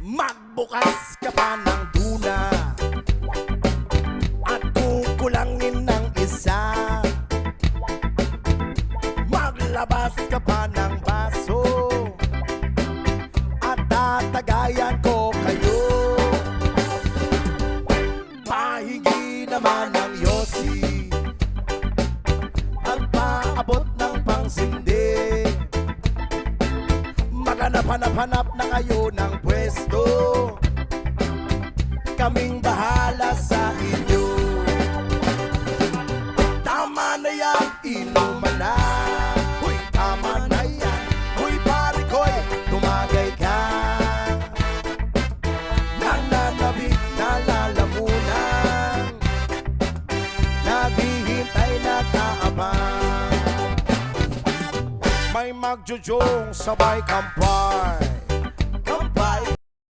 Magbukas ka pa ng tuna at kukulangin ng isa. Maglabas ka pa ng baso at tatagayan ko kayo. Pahingi naman ng yosi at paabot ng pangsindi. Maghanap-hanap na kayo ng pwesto, kaming bahala sa inyo. Tama na yan, inuman na. Huy, tama na yan. Huy, pare ko'y tumagay ka. Nananabik na lalamunan, naghihintay na kaabang. May magjujong sabay kampay,